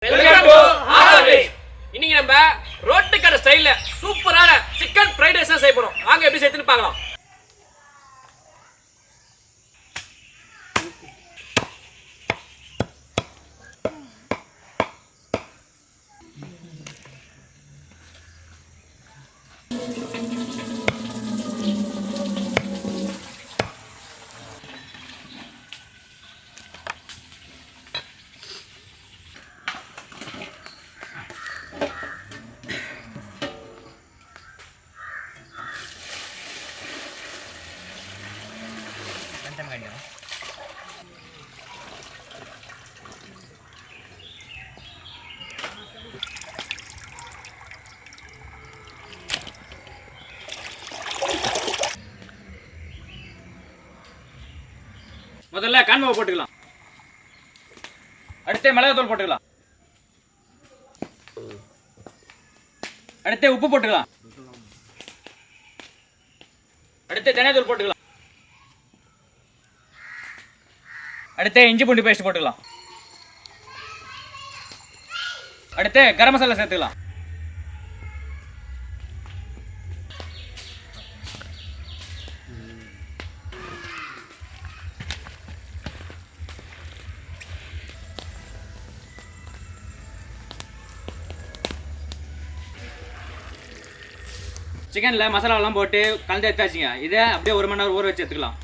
Welcome to always. இன்னைக்கு நம்ம road கடை ஸ்டைல்ல சூப்பரான சிக்கன் ஃப்ரைட் ரைஸ் செய்ய போறோம். வாங்க எப்படி செய்யணும்னு பார்க்கலாம். முதல்ல கான்மாவை போட்டுக்கலாம். அடுத்து மிளகாத்தூள் போட்டுக்கலாம். அடுத்து உப்பு போட்டுக்கலாம். அடுத்து தனியாத்தூள் போட்டுக்கலாம். அடுத்து இஞ்சி பூண்டு பேஸ்ட் போட்டுக்கலாம். அடுத்து கரம் மசாலா சேர்த்துக்கலாம். சிக்கன்ல மசாலாலாம் போட்டு கலந்து எடுத்தாச்சுங்க. இதை அப்படியே 1 மணி நேரம் ஊற வச்சு எடுத்துக்கலாம்.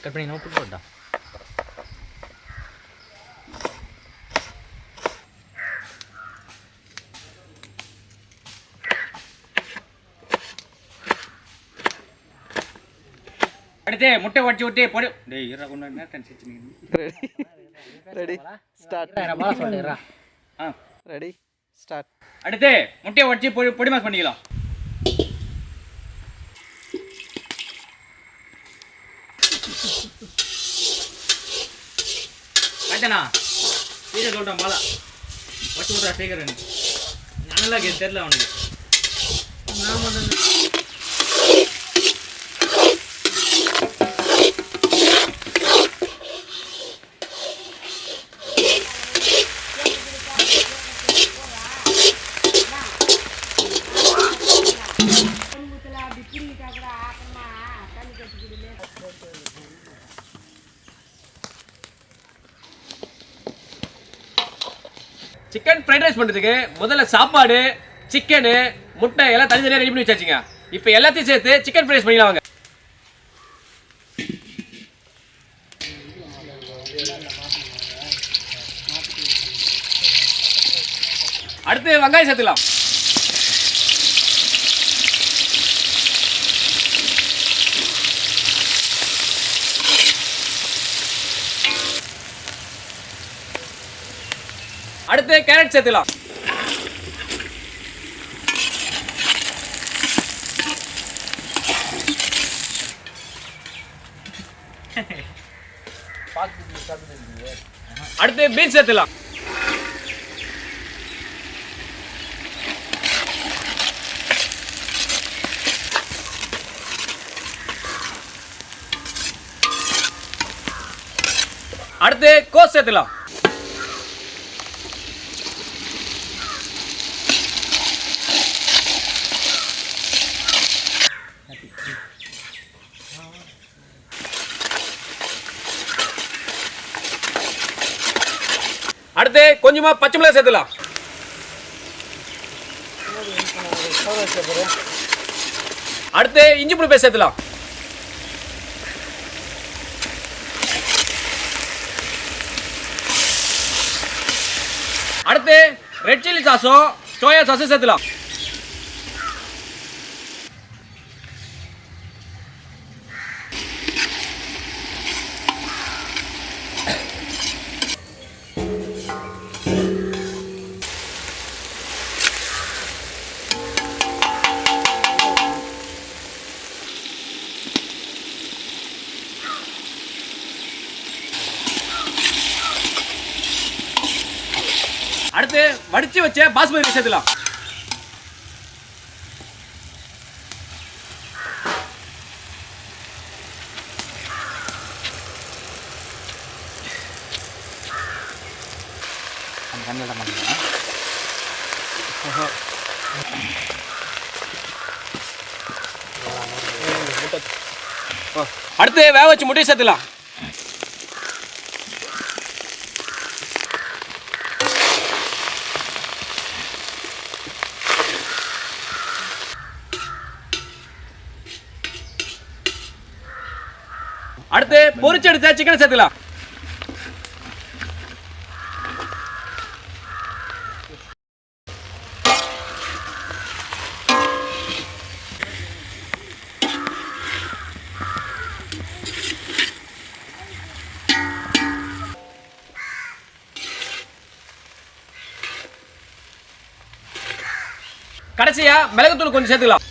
கட் பண்ணி உப்பு போட்டா அடுத்து முட்டை உடைச்சு விட்டு போடு. டேய் இரா கொண்டு என்ன டென்ஷன் நீ. Ready start. Ready start. அடுத்து முட்டையை உடைச்சு பொடி மாஸ் பண்ணிக்கலாம். ஆயிட்டனா வீடியோ சொல்கிறேன் பாலா வச்சு விட்றா சீக்கிரம். நானெல்லாம் தெரியல அவனுக்கு. சிக்கன் ஃப்ரைட் ரைஸ் பண்ணுறதுக்கு முதல்ல சாப்பாடு, சிக்கனு, முட்டை எல்லாம் தனித்தனியாக ரெடி பண்ணி வச்சாச்சுங்க. இப்போ எல்லாத்தையும் சேர்த்து சிக்கன் ஃப்ரைட் ரைஸ் பண்ணிக்கலாம் வாங்க. அடுத்து வெங்காயம் சேர்த்துக்கலாம். அடுத்து கேரட் சேர்த்துக்கலாம். அடுத்து பீன்ஸ் சேர்த்துக்கலாம். அடுத்து கோஸ் சேர்த்துக்கலாம். அடுத்து கொஞ்சமா பச்சை மிளகாய் சேர்த்துலாம். அடுத்து இஞ்சி பூண்டு பேஸ்ட் சேர்த்துலாம். அடுத்து ரெட் சில்லி சாஸும் சோயா சாஸும் சேர்த்துலாம். அடுத்து வடிச்சு வச்ச பாஸ்மதி ரைஸ் சேர்த்துலாம். அடுத்து வேக வச்சு முட்டையை சேர்த்துலாம். அடுத்து பொரிச்சு எடுத்த சிக்கனை சேர்த்துலாம். கடைசியா மிளகுத்தூள் கொஞ்சம் சேர்த்துக்கலாம்.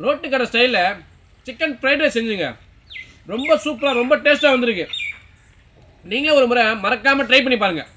ரோட்டு கடை ஸ்டைலில் சிக்கன் ஃப்ரைட் ரைஸ் செஞ்சுங்க. ரொம்ப சூப்பராக ரொம்ப டேஸ்ட்டாக வந்திருக்கு. நீங்களே ஒரு முறை மறக்காமல் ட்ரை பண்ணி பாருங்கள்.